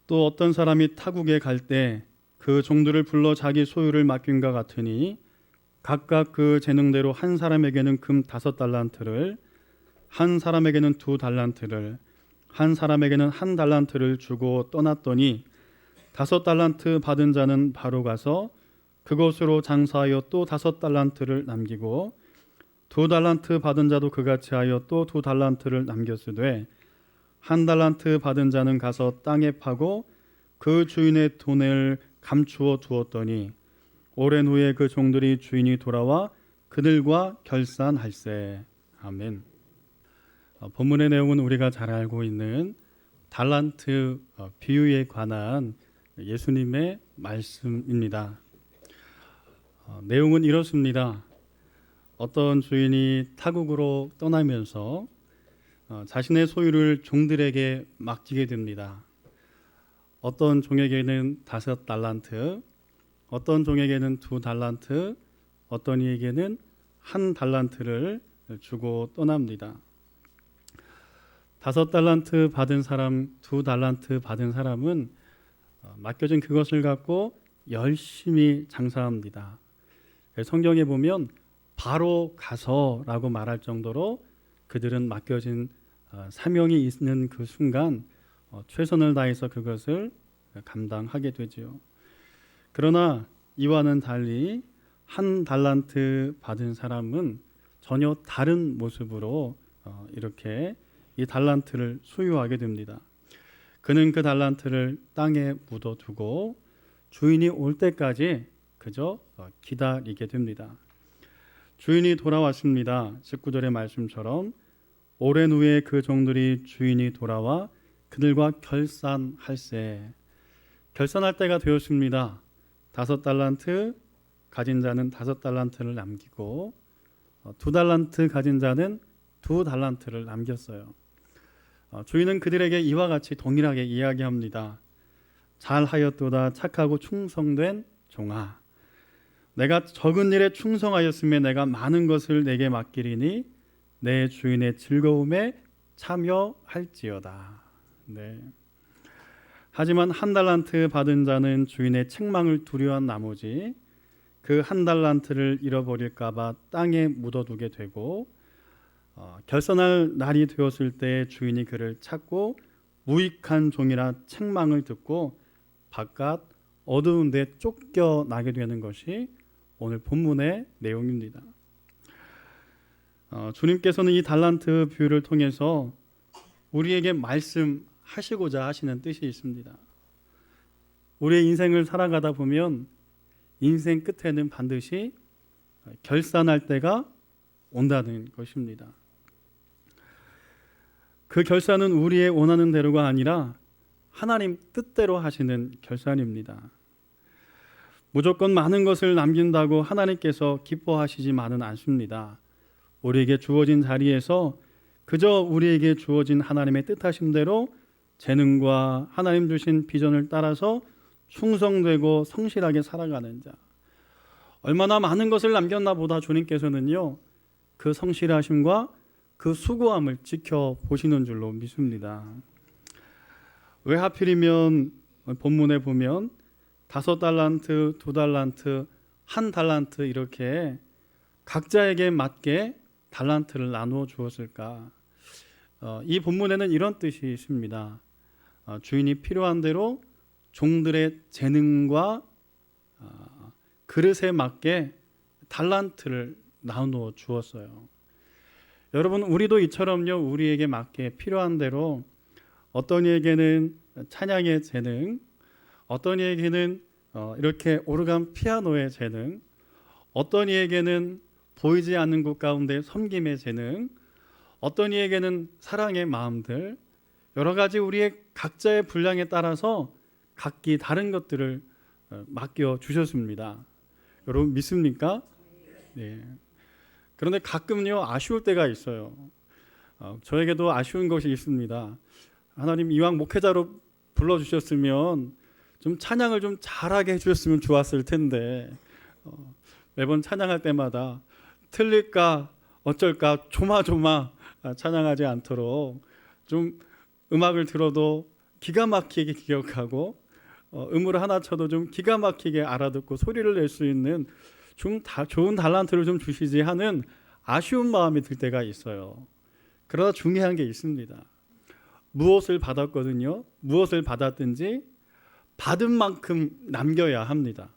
또 어떤 사람이 타국에 갈 때 그 종들을 불러 자기 소유를 맡긴과 같으니 각각 그 재능대로 한 사람에게는 금 5달란트를, 한 사람에게는 2달란트를, 한 사람에게는 1달란트를 주고 떠났더니 5달란트 받은 자는 바로 가서 그것으로 장사하여 또 5달란트를 남기고 2달란트 받은 자도 그같이 하여 또 2달란트를 남겼으되 1달란트 받은 자는 가서 땅에 파고 그 주인의 돈을 감추어 두었더니 오랜 후에 그 종들이 주인이 돌아와 그들과 결산할세. 아멘. 본문의 내용은 우리가 잘 알고 있는 달란트 비유에 관한 예수님의 말씀입니다. 내용은 이렇습니다. 어떤 주인이 타국으로 떠나면서 자신의 소유를 종들에게 맡기게 됩니다. 어떤 종에게는 5달란트, 어떤 종에게는 2달란트, 어떤 이에게는 1달란트를 주고 떠납니다. 5달란트 받은 사람, 2달란트 받은 사람은 맡겨진 그것을 갖고 열심히 장사합니다. 성경에 보면 바로 가서라고 말할 정도로 그들은 맡겨진 사명이 있는 그 순간 최선을 다해서 그것을 감당하게 되지요. 그러나 이와는 달리 1달란트 받은 사람은 전혀 다른 모습으로 이렇게 이 달란트를 소유하게 됩니다. 그는 그 달란트를 땅에 묻어두고 주인이 올 때까지 그저 기다리게 됩니다. 주인이 돌아왔습니다. 19절의 말씀처럼 오랜 후에 그 종들이 주인이 돌아와 그들과 결산할세. 결산할 때가 되었습니다. 5달란트 가진 자는 5달란트를 남기고 2달란트 가진 자는 2달란트를 남겼어요. 주인은 그들에게 이와 같이 동일하게 이야기합니다. 잘하였도다 착하고 충성된 종아, 내가 적은 일에 충성하였으며 내가 많은 것을 내게 맡기리니 내 주인의 즐거움에 참여할지어다. 네. 하지만 1달란트 받은 자는 주인의 책망을 두려워한 나머지 그 1달란트를 잃어버릴까 봐 땅에 묻어두게 되고 결산할 날이 되었을 때 주인이 그를 찾고 무익한 종이라 책망을 듣고 바깥 어두운 데 쫓겨나게 되는 것이 오늘 본문의 내용입니다. 주님께서는 이 달란트 비유를 통해서 우리에게 말씀하시고자 하시는 뜻이 있습니다. 우리의 인생을 살아가다 보면 인생 끝에는 반드시 결산할 때가 온다는 것입니다. 그 결산은 우리의 원하는 대로가 아니라 하나님 뜻대로 하시는 결산입니다. 무조건 많은 것을 남긴다고 하나님께서 기뻐하시지만은 않습니다. 우리에게 주어진 자리에서 그저 우리에게 주어진 하나님의 뜻하신 대로 재능과 하나님 주신 비전을 따라서 충성되고 성실하게 살아가는 자, 얼마나 많은 것을 남겼나 보다 주님께서는요 그 성실하심과 그 수고함을 지켜보시는 줄로 믿습니다. 왜 하필이면 본문에 보면 5달란트, 2달란트, 1달란트 이렇게 각자에게 맞게 달란트를 나누어 주었을까? 이 본문에는 이런 뜻이 있습니다. 주인이 필요한 대로 종들의 재능과 그릇에 맞게 달란트를 나누어 주었어요. 여러분, 우리도 이처럼요 우리에게 맞게 필요한 대로 어떤 이에게는 찬양의 재능, 어떤 이에게는 이렇게 오르간 피아노의 재능, 어떤 이에게는 보이지 않는 곳 가운데 섬김의 재능, 어떤 이에게는 사랑의 마음들, 여러 가지 우리의 각자의 분량에 따라서 각기 다른 것들을 맡겨 주셨습니다. 여러분 믿습니까? 네. 그런데 가끔요 아쉬울 때가 있어요. 저에게도 아쉬운 것이 있습니다. 하나님 이왕 목회자로 불러주셨으면 좀 찬양을 좀 잘하게 해주셨으면 좋았을 텐데 매번 찬양할 때마다 틀릴까 어쩔까 조마조마 찬양하지 않도록 좀 음악을 들어도 기가 막히게 기억하고 음을 하나 쳐도 좀 기가 막히게 알아듣고 소리를 낼 수 있는 좀 좋은 달란트를 좀 주시지 하는 아쉬운 마음이 들 때가 있어요. 그러나 중요한 게 있습니다. 무엇을 받았거든요. 무엇을 받았든지 받은 만큼 남겨야 합니다.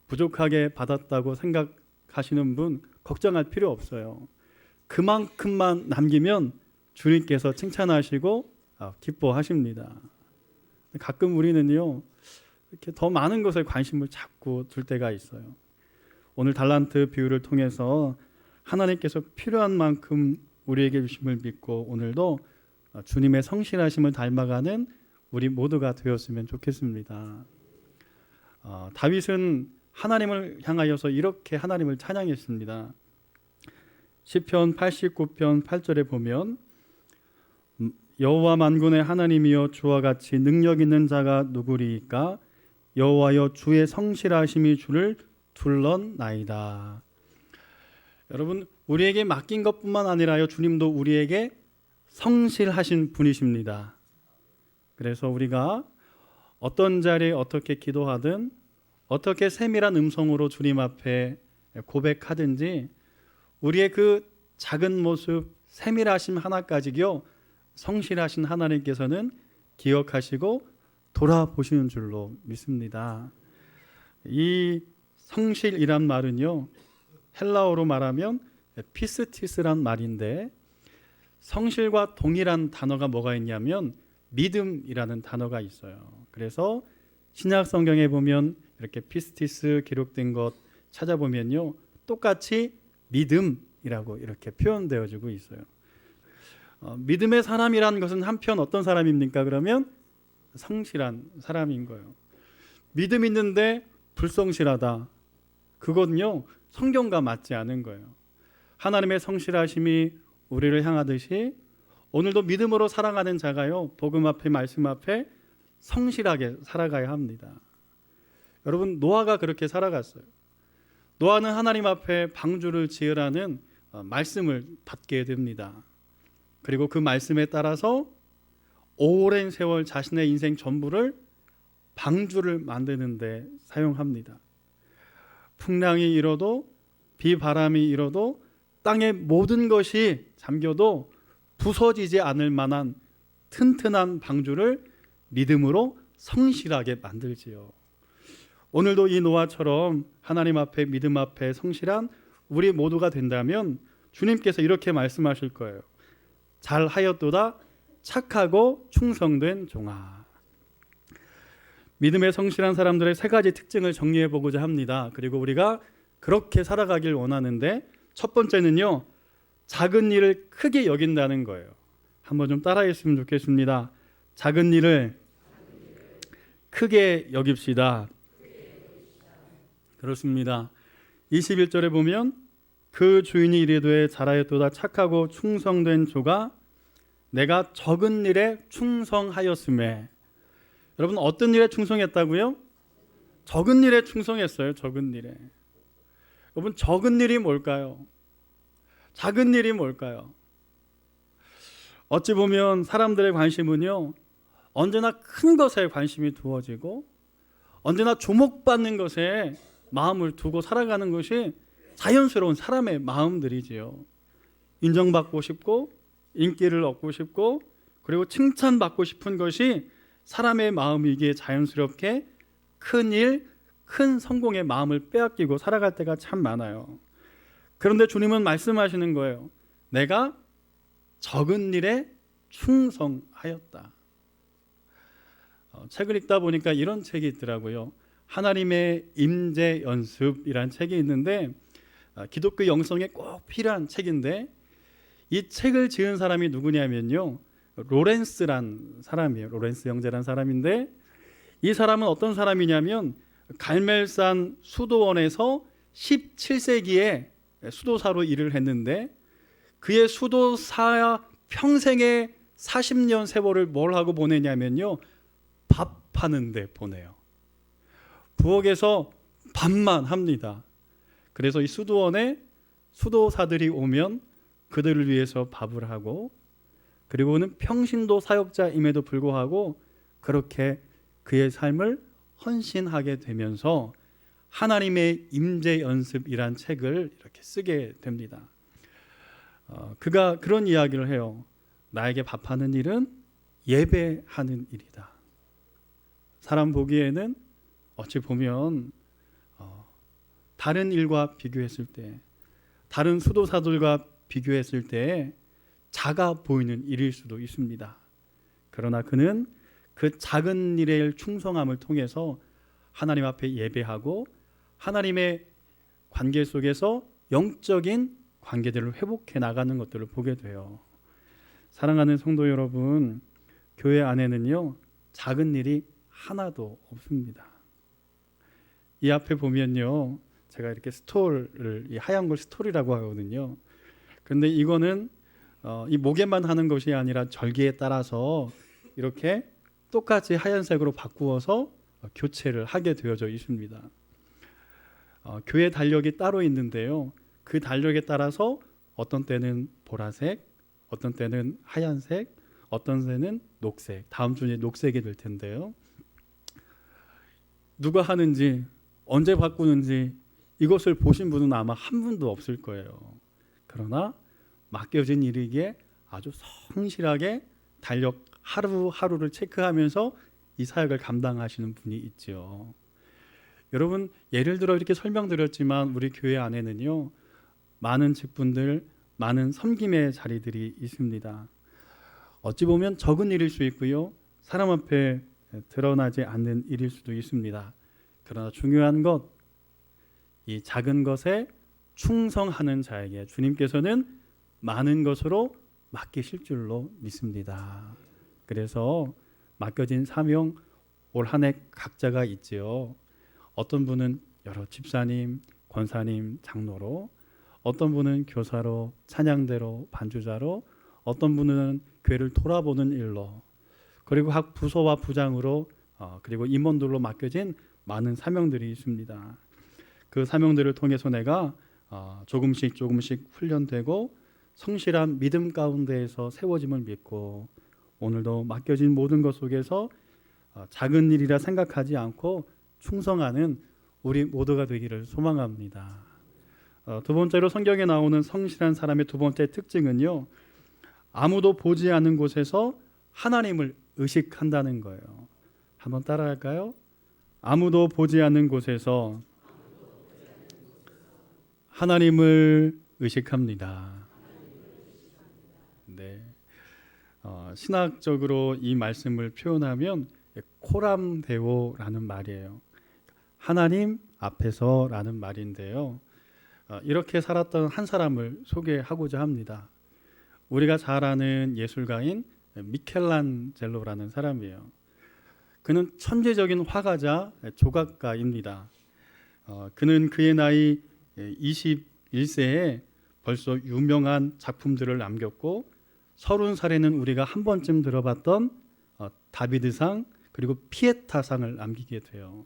부족하게 받았다고 생각하시는 분 걱정할 필요 없어요. 그만큼만 남기면 주님께서 칭찬하시고 기뻐하십니다. 가끔 우리는요, 이렇게 더 많은 것에 관심을 자꾸 둘 때가 있어요. 오늘 달란트 비유를 통해서 하나님께서 필요한 만큼 우리에게 주심을 믿고 오늘도 주님의 성실하심을 닮아가는 우리 모두가 되었으면 좋겠습니다. 다윗은 하나님을 향하여서 이렇게 하나님을 찬양했습니다. 시편 89편 8절에 보면 여호와 만군의 하나님이여 주와 같이 능력 있는 자가 누구리이까 여호와여 주의 성실하심이 주를 둘렀나이다. 여러분, 우리에게 맡긴 것뿐만 아니라요, 주님도 우리에게 성실하신 분이십니다. 그래서 우리가 어떤 자리에 어떻게 기도하든 어떻게 세밀한 음성으로 주님 앞에 고백하든지 우리의 그 작은 모습, 세밀하심 하나까지요, 성실하신 하나님께서는 기억하시고 돌아보시는 줄로 믿습니다. 이 성실이란 말은요, 헬라어로 말하면 피스티스란 말인데 성실과 동일한 단어가 뭐가 있냐면 믿음이라는 단어가 있어요. 그래서 신약 성경에 보면 이렇게 피스티스 기록된 것 찾아보면요, 똑같이 믿음이라고 이렇게 표현되어지고 있어요. 믿음의 사람이라는 것은 한편 어떤 사람입니까? 그러면 성실한 사람인 거예요. 믿음 있는데 불성실하다, 그거는요 성경과 맞지 않은 거예요. 하나님의 성실하심이 우리를 향하듯이 오늘도 믿음으로 살아가는 자가요, 복음 앞에 말씀 앞에 성실하게 살아가야 합니다. 여러분, 노아가 그렇게 살아갔어요. 노아는 하나님 앞에 방주를 지으라는 말씀을 받게 됩니다. 그리고 그 말씀에 따라서 오랜 세월 자신의 인생 전부를 방주를 만드는 데 사용합니다. 풍랑이 일어도 비바람이 일어도 땅의 모든 것이 잠겨도 부서지지 않을 만한 튼튼한 방주를 믿음으로 성실하게 만들지요. 오늘도 이 노아처럼 하나님 앞에 믿음 앞에 성실한 우리 모두가 된다면 주님께서 이렇게 말씀하실 거예요. 잘하였도다 착하고 충성된 종아. 믿음에 성실한 사람들의 세 가지 특징을 정리해 보고자 합니다. 그리고 우리가 그렇게 살아가길 원하는데 첫 번째는요, 작은 일을 크게 여긴다는 거예요. 한번 좀 따라했으면 좋겠습니다. 작은 일을 크게 여깁시다. 그렇습니다. 21절에 보면 그 주인이 이르되 잘하였도다 착하고 충성된 조가 내가 적은 일에 충성하였음에. 여러분, 어떤 일에 충성했다고요? 적은 일에 충성했어요. 적은 일에. 여러분, 적은 일이 뭘까요? 작은 일이 뭘까요? 어찌 보면 사람들의 관심은요, 언제나 큰 것에 관심이 두어지고 언제나 주목받는 것에 마음을 두고 살아가는 것이 자연스러운 사람의 마음들이지요. 인정받고 싶고 인기를 얻고 싶고 그리고 칭찬받고 싶은 것이 사람의 마음이기에 자연스럽게 큰 일, 큰 성공의 마음을 빼앗기고 살아갈 때가 참 많아요. 그런데 주님은 말씀하시는 거예요. 내가 적은 일에 충성하였다. 책을 읽다 보니까 이런 책이 있더라고요. 하나님의 임재 연습이란 책이 있는데 기독교 영성에 꼭 필요한 책인데 이 책을 지은 사람이 누구냐면요, 로렌스란 사람이에요. 로렌스 형제란 사람인데 이 사람은 어떤 사람이냐면 갈멜산 수도원에서 17세기에 수도사로 일을 했는데 그의 수도사 평생의 40년 세월을 뭘 하고 보내냐면요, 밥 하는데 보내요. 부엌에서 밥만 합니다. 그래서 이 수도원에 수도사들이 오면 그들을 위해서 밥을 하고 그리고는 평신도 사역자임에도 불구하고 그렇게 그의 삶을 헌신하게 되면서 하나님의 임재 연습이란 책을 이렇게 쓰게 됩니다. 그가 그런 이야기를 해요. 나에게 밥하는 일은 예배하는 일이다. 사람 보기에는 어찌 보면 다른 일과 비교했을 때, 다른 수도사들과 비교했을 때 작아 보이는 일일 수도 있습니다. 그러나 그는 그 작은 일의 충성함을 통해서 하나님 앞에 예배하고 하나님의 관계 속에서 영적인 관계들을 회복해 나가는 것들을 보게 돼요. 사랑하는 성도 여러분, 교회 안에는요 작은 일이 하나도 없습니다. 이 앞에 보면요, 제가 이렇게 스톨을, 이 하얀 걸 스톨이라고 하거든요. 근데 이거는 이 목에만 하는 것이 아니라 절기에 따라서 이렇게 똑같이 하얀색으로 바꾸어서 교체를 하게 되어져 있습니다. 교회 달력이 따로 있는데요, 그 달력에 따라서 어떤 때는 보라색, 어떤 때는 하얀색, 어떤 때는 녹색, 다음 주에 녹색이 될 텐데요, 누가 하는지 언제 바꾸는지 이것을 보신 분은 아마 한 분도 없을 거예요. 그러나 맡겨진 일이기에 아주 성실하게 달력 하루하루를 체크하면서 이 사역을 감당하시는 분이 있죠. 여러분, 예를 들어 이렇게 설명드렸지만 우리 교회 안에는요 많은 직분들, 많은 섬김의 자리들이 있습니다. 어찌 보면 적은 일일 수 있고요, 사람 앞에 드러나지 않는 일일 수도 있습니다. 그러나 중요한 것, 이 작은 것에 충성하는 자에게 주님께서는 많은 것으로 맡기실 줄로 믿습니다. 그래서 맡겨진 사명, 올 한 해 각자가 있지요. 어떤 분은 여러 집사님, 권사님, 장로로, 어떤 분은 교사로, 찬양대로, 반주자로, 어떤 분은 교회를 돌아보는 일로, 그리고 각 부서와 부장으로, 그리고 임원들로 맡겨진 많은 사명들이 있습니다. 그 사명들을 통해서 내가 조금씩 훈련되고 성실한 믿음 가운데에서 세워짐을 믿고, 오늘도 맡겨진 모든 것 속에서 작은 일이라 생각하지 않고 충성하는 우리 모두가 되기를 소망합니다. 두 번째로 성경에 나오는 성실한 사람의 두 번째 특징은요, 아무도 보지 않는 곳에서 하나님을 의식한다는 거예요. 한번 따라할까요? 아무도 보지 않는 곳에서 하나님을 의식합니다. 네. 신학적으로 이 말씀을 표현하면 코람데오라는 말이에요. 하나님 앞에서라는 말인데요, 이렇게 살았던 한 사람을 소개하고자 합니다. 우리가 잘 아는 예술가인 미켈란젤로라는 사람이에요. 그는 천재적인 화가자, 조각가입니다. 그는 그의 나이 21세에 벌써 유명한 작품들을 남겼고, 30살에는 우리가 한 번쯤 들어봤던 다비드상, 그리고 피에타상을 남기게 돼요.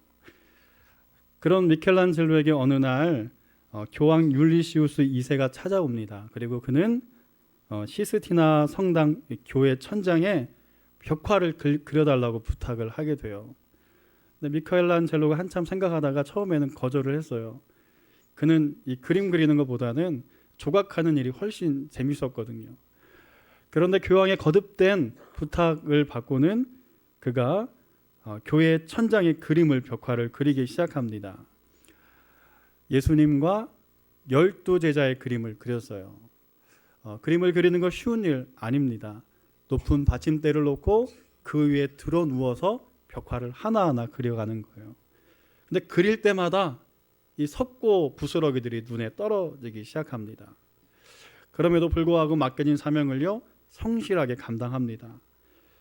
그런 미켈란젤로에게 어느 날 교황 율리시우스 2세가 찾아옵니다. 그리고 그는 시스티나 성당 교회 천장에 벽화를 그려달라고 부탁을 하게 돼요. 근데 미켈란젤로가 한참 생각하다가 처음에는 거절을 했어요. 그는 이 그림 그리는 것보다는 조각하는 일이 훨씬 재밌었거든요. 그런데 교황의 거듭된 부탁을 받고는 그가 교회 천장에 그림을, 벽화를 그리기 시작합니다. 예수님과 12제자의 그림을 그렸어요. 그림을 그리는 거 쉬운 일 아닙니다. 높은 받침대를 놓고 그 위에 들어 누워서 벽화를 하나하나 그려가는 거예요. 근데 그릴 때마다 이 석고 부스러기들이 눈에 떨어지기 시작합니다. 그럼에도 불구하고 맡겨진 사명을요 성실하게 감당합니다.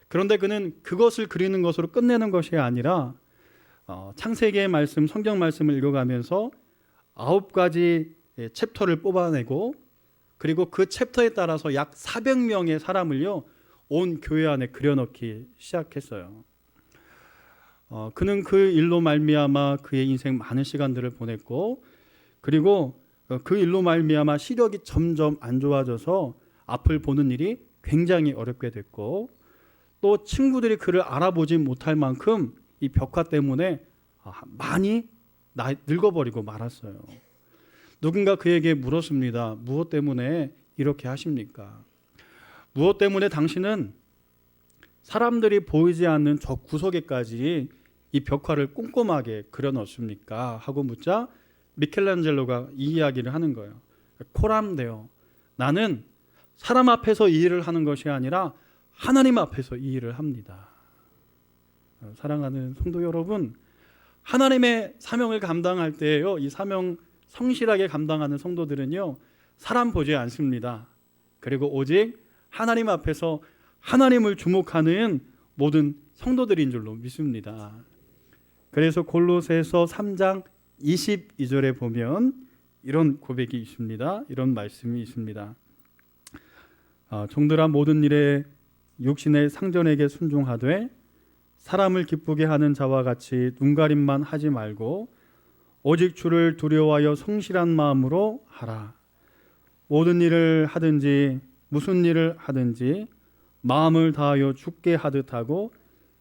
그런데 그는 그것을 그리는 것으로 끝내는 것이 아니라 창세기의 말씀, 성경 말씀을 읽어가면서 9가지 챕터를 뽑아내고, 그리고 그 챕터에 따라서 약 400명의 사람을요 온 교회 안에 그려넣기 시작했어요. 그는 그 일로 말미암아 그의 인생 많은 시간들을 보냈고, 그리고 그 일로 말미암아 시력이 점점 안 좋아져서 앞을 보는 일이 굉장히 어렵게 됐고, 또 친구들이 그를 알아보지 못할 만큼 이 벽화 때문에 많이 늙어버리고 말았어요. 누군가 그에게 물었습니다. 무엇 때문에 이렇게 하십니까? 무엇 때문에 당신은 사람들이 보이지 않는 저 구석에까지 이 벽화를 꼼꼼하게 그려넣습니까? 하고 묻자 미켈란젤로가 이 이야기를 하는 거예요. 코람데오, 나는 사람 앞에서 이 일을 하는 것이 아니라 하나님 앞에서 이 일을 합니다. 사랑하는 성도 여러분, 하나님의 사명을 감당할 때에요, 이 사명 성실하게 감당하는 성도들은요, 사람 보지 않습니다. 그리고 오직 하나님 앞에서 하나님을 주목하는 모든 성도들인 줄로 믿습니다. 그래서 골로새서 3장 22절에 보면 이런 고백이 있습니다. 이런 말씀이 있습니다. 종들아, 모든 일에 육신의 상전에게 순종하되 사람을 기쁘게 하는 자와 같이 눈가림만 하지 말고 오직 주를 두려워하여 성실한 마음으로 하라. 모든 일을 하든지 무슨 일을 하든지 마음을 다하여 주께 하듯 하고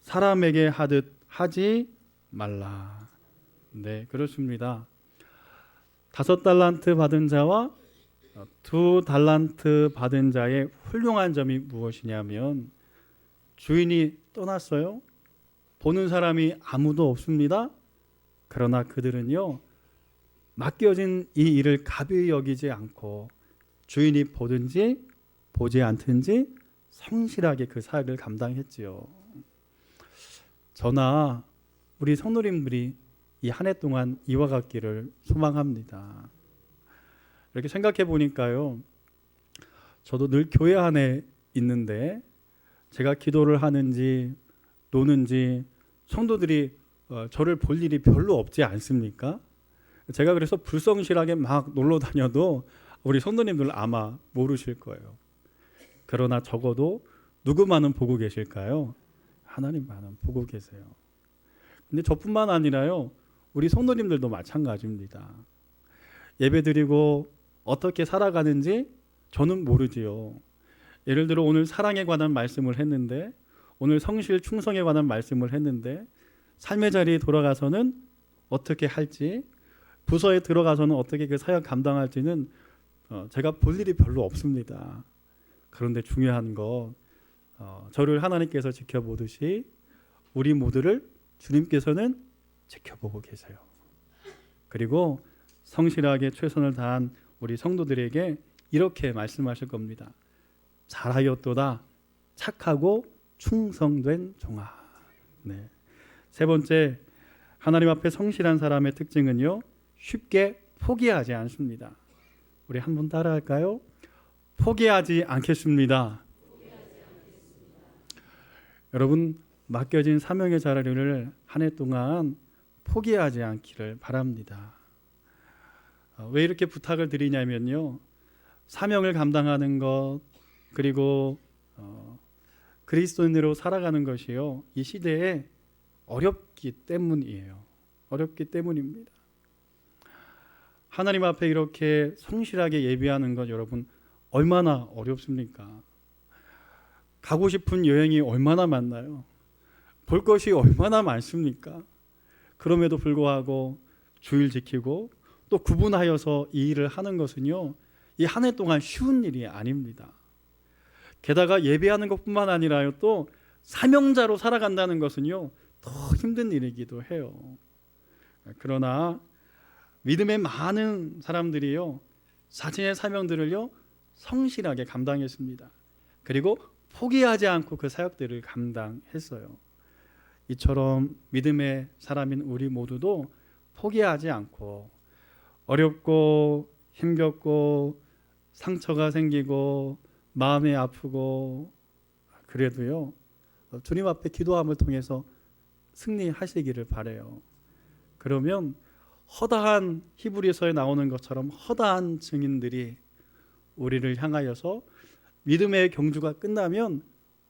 사람에게 하듯 하지 말라. 네, 그렇습니다. 5달란트 받은 자와 2달란트 받은 자의 훌륭한 점이 무엇이냐면, 주인이 떠났어요. 보는 사람이 아무도 없습니다. 그러나 그들은요, 맡겨진 이 일을 가벼이 여기지 않고 주인이 보든지 보지 않든지 성실하게 그 사역을 감당했지요. 저나 우리 성도님들이 이 한 해 동안 이와 같기를 소망합니다. 이렇게 생각해 보니까요, 저도 늘 교회 안에 있는데 제가 기도를 하는지 노는지 성도들이 저를 볼 일이 별로 없지 않습니까? 제가 그래서 불성실하게 막 놀러 다녀도 우리 성도님들 아마 모르실 거예요. 그러나 적어도 누구만은 보고 계실까요? 하나님만은 보고 계세요. 근데 저뿐만 아니라요, 우리 성도님들도 마찬가지입니다. 예배드리고 어떻게 살아가는지 저는 모르지요. 예를 들어 오늘 사랑에 관한 말씀을 했는데, 오늘 성실 충성에 관한 말씀을 했는데, 삶의 자리에 돌아가서는 어떻게 할지, 부서에 들어가서는 어떻게 그 사역 감당할지는 제가 볼 일이 별로 없습니다. 그런데 중요한 건 저를 하나님께서 지켜보듯이 우리 모두를 주님께서는 지켜보고 계세요. 그리고 성실하게 최선을 다한 우리 성도들에게 이렇게 말씀하실 겁니다. 잘하였도다, 착하고 충성된 종아. 네. 세 번째, 하나님 앞에 성실한 사람의 특징은요, 쉽게 포기하지 않습니다. 우리 한번 따라할까요? 포기하지 않겠습니다. 여러분, 맡겨진 사명의 자리를 한 해 동안 포기하지 않기를 바랍니다. 왜 이렇게 부탁을 드리냐면요, 사명을 감당하는 것, 그리고 그리스도인으로 살아가는 것이요, 이 시대에 어렵기 때문이에요. 어렵기 때문입니다. 하나님 앞에 이렇게 성실하게 예배하는 것, 여러분 얼마나 어렵습니까? 가고 싶은 여행이 얼마나 많나요? 볼 것이 얼마나 많습니까? 그럼에도 불구하고 주일 지키고 또 구분하여서 이 일을 하는 것은요, 이 한 해 동안 쉬운 일이 아닙니다. 게다가 예배하는 것뿐만 아니라요, 또 사명자로 살아간다는 것은요, 더 힘든 일이기도 해요. 그러나 믿음의 많은 사람들이요, 자신의 사명들을요 성실하게 감당했습니다. 그리고 포기하지 않고 그 사역들을 감당했어요. 이처럼 믿음의 사람인 우리 모두도 포기하지 않고, 어렵고 힘겹고 상처가 생기고 마음이 아프고 그래도요, 주님 앞에 기도함을 통해서 승리하시기를 바라요. 그러면 허다한, 히브리서에 나오는 것처럼 허다한 증인들이 우리를 향하여서 믿음의 경주가 끝나면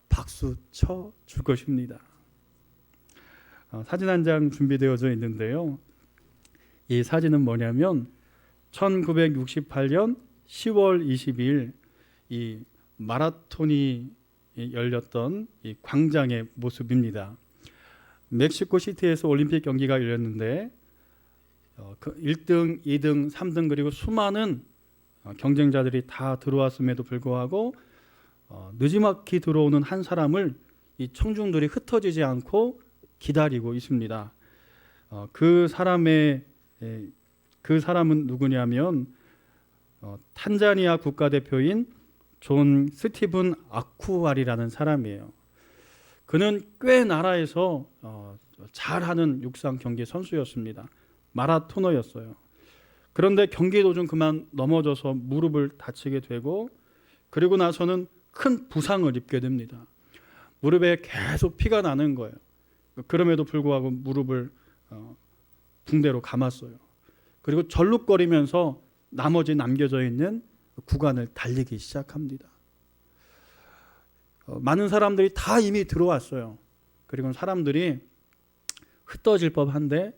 박수 쳐 줄 것입니다. 사진 한 장 준비되어져 있는데요, 이 사진은 뭐냐면 1968년 10월 22일 이 마라톤이 열렸던 이 광장의 모습입니다. 멕시코 시티에서 올림픽 경기가 열렸는데 1등, 2등, 3등 그리고 수많은 경쟁자들이 다 들어왔음에도 불구하고 느지막이 들어오는 한 사람을 이 청중들이 흩어지지 않고 기다리고 있습니다. 그 사람은 누구냐면 탄자니아 국가대표인 존 스티븐 아쿠아리라는 사람이에요. 그는 꽤 나라에서 잘하는 육상 경기 선수였습니다. 마라토너였어요. 그런데 경기 도중 그만 넘어져서 무릎을 다치게 되고 그리고 나서는 큰 부상을 입게 됩니다. 무릎에 계속 피가 나는 거예요. 그럼에도 불구하고 무릎을 붕대로 감았어요. 그리고 절룩거리면서 나머지 남겨져 있는 구간을 달리기 시작합니다. 많은 사람들이 다 이미 들어왔어요. 그리고 사람들이 흩어질 법한데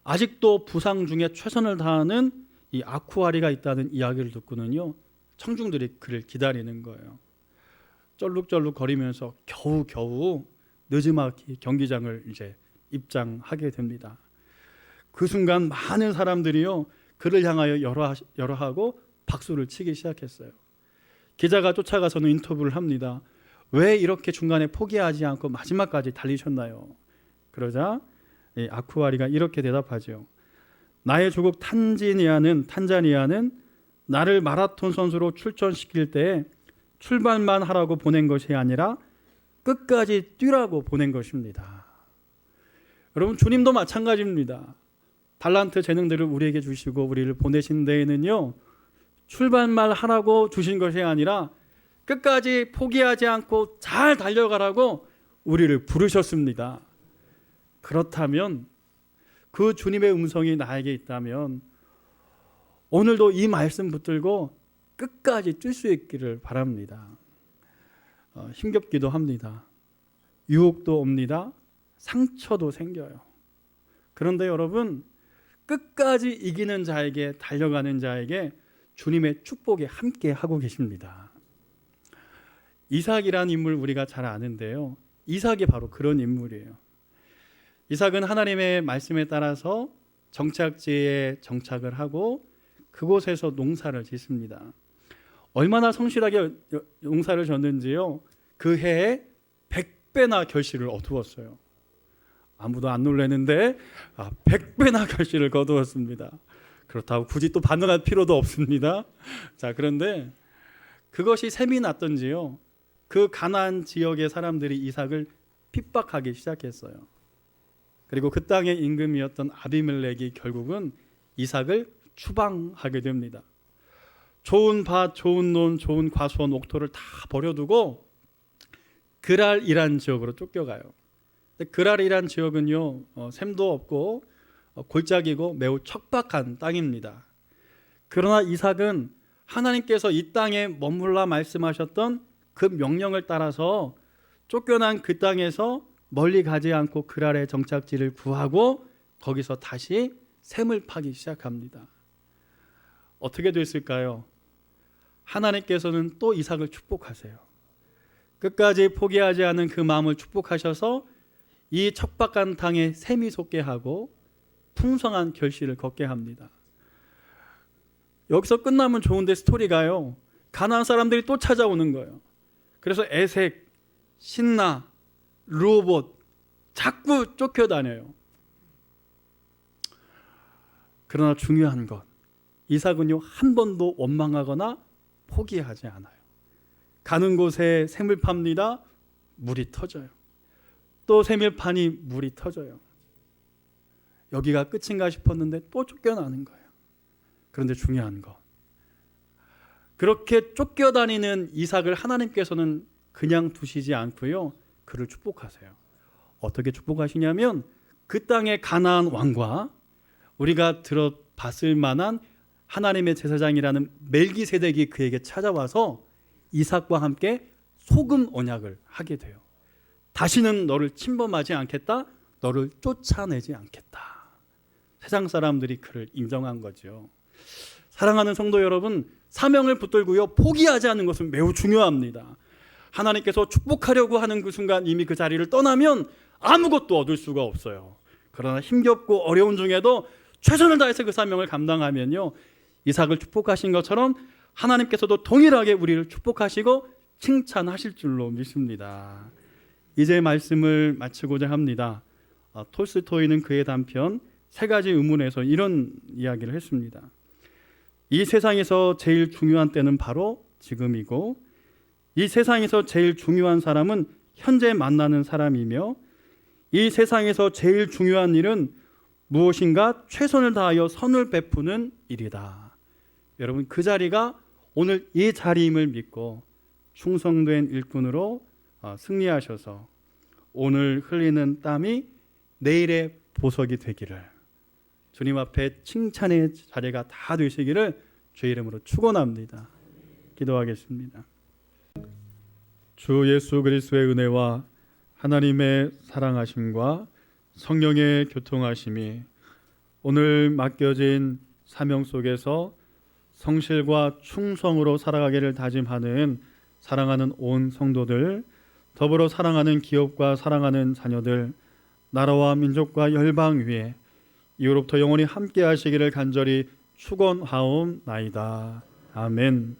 아직도 부상 중에 최선을 다하는 이 아쿠아리가 있다는 이야기를 듣고는요, 청중들이 그를 기다리는 거예요. 쩔룩쩔룩 거리면서 겨우겨우 느지막이 경기장을 이제 입장하게 됩니다. 그 순간 많은 사람들이요, 그를 향하여 열어하고 박수를 치기 시작했어요. 기자가 쫓아가서는 인터뷰를 합니다. 왜 이렇게 중간에 포기하지 않고 마지막까지 달리셨나요? 그러자 아쿠아리가 이렇게 대답하죠. 나의 조국 탄자니아는 나를 마라톤 선수로 출전시킬 때 출발만 하라고 보낸 것이 아니라 끝까지 뛰라고 보낸 것입니다. 여러분, 주님도 마찬가지입니다. 달란트 재능들을 우리에게 주시고 우리를 보내신 데에는요, 출발만 하라고 주신 것이 아니라 끝까지 포기하지 않고 잘 달려가라고 우리를 부르셨습니다. 그렇다면 그 주님의 음성이 나에게 있다면 오늘도 이 말씀 붙들고 끝까지 뛸 수 있기를 바랍니다. 힘겹기도 합니다. 유혹도 옵니다. 상처도 생겨요. 그런데 여러분, 끝까지 이기는 자에게, 달려가는 자에게 주님의 축복이 함께 하고 계십니다. 이삭이라는 인물 우리가 잘 아는데요, 이삭이 바로 그런 인물이에요. 이삭은 하나님의 말씀에 따라서 정착지에 정착을 하고 그곳에서 농사를 짓습니다. 얼마나 성실하게 농사를 졌는지요, 그 해에 100배나 결실을 얻었어요. 아무도 안 놀라는데 100배나 결실을 거두었습니다. 그렇다고 굳이 또 반응할 필요도 없습니다. 자, 그런데 그것이 셈이 났던지요, 그 가나안 지역의 사람들이 이삭을 핍박하기 시작했어요. 그리고 그 땅의 임금이었던 아비멜렉이 결국은 이삭을 추방하게 됩니다. 좋은 밭, 좋은 논, 좋은 과수원, 옥토를 다 버려두고 그랄이란 지역으로 쫓겨가요. 그랄이란 지역은요, 샘도 없고 골짜기고 매우 척박한 땅입니다. 그러나 이삭은 하나님께서 이 땅에 머물라 말씀하셨던 그 명령을 따라서 쫓겨난 그 땅에서 멀리 가지 않고 그랄의 정착지를 구하고 거기서 다시 샘을 파기 시작합니다. 어떻게 됐을까요? 하나님께서는 또 이삭을 축복하세요. 끝까지 포기하지 않은 그 마음을 축복하셔서 이 척박한 땅에 샘이 솟게 하고 풍성한 결실을 걷게 합니다. 여기서 끝나면 좋은데 스토리가요, 가나안 사람들이 또 찾아오는 거예요. 그래서 에색, 신나, 르호봇 자꾸 쫓겨다녀요. 그러나 중요한 것, 이삭은요, 한 번도 원망하거나 포기하지 않아요. 가는 곳에 샘을 팝니다. 물이 터져요. 또 샘을 파니 물이 터져요. 여기가 끝인가 싶었는데 또 쫓겨나는 거예요. 그런데 중요한 것, 그렇게 쫓겨다니는 이삭을 하나님께서는 그냥 두시지 않고요, 그를 축복하세요. 어떻게 축복하시냐면 그 땅의 가나안 왕과 우리가 들어봤을 만한 하나님의 제사장이라는 멜기세덱이 그에게 찾아와서 이삭과 함께 소금 언약을 하게 돼요. 다시는 너를 침범하지 않겠다, 너를 쫓아내지 않겠다. 세상 사람들이 그를 인정한 거죠. 사랑하는 성도 여러분, 사명을 붙들고요 포기하지 않는 것은 매우 중요합니다. 하나님께서 축복하려고 하는 그 순간 이미 그 자리를 떠나면 아무것도 얻을 수가 없어요. 그러나 힘겹고 어려운 중에도 최선을 다해서 그 사명을 감당하면요, 이삭을 축복하신 것처럼 하나님께서도 동일하게 우리를 축복하시고 칭찬하실 줄로 믿습니다. 이제 말씀을 마치고자 합니다. 톨스토이는 그의 단편 세 가지 의문에서 이런 이야기를 했습니다. 이 세상에서 제일 중요한 때는 바로 지금이고, 이 세상에서 제일 중요한 사람은 현재 만나는 사람이며, 이 세상에서 제일 중요한 일은 무엇인가 최선을 다하여 선을 베푸는 일이다. 여러분, 그 자리가 오늘 이 자리임을 믿고 충성된 일꾼으로 승리하셔서 오늘 흘리는 땀이 내일의 보석이 되기를, 주님 앞에 칭찬의 자리가 다 되시기를 주의 이름으로 축원합니다. 기도하겠습니다. 주 예수 그리스도의 은혜와 하나님의 사랑하심과 성령의 교통하심이 오늘 맡겨진 사명 속에서 성실과 충성으로 살아가기를 다짐하는 사랑하는 온 성도들, 더불어 사랑하는 기업과 사랑하는 자녀들, 나라와 민족과 열방 위에 이후로부터 영원히 함께 하시기를 간절히 축원하옵나이다. 아멘.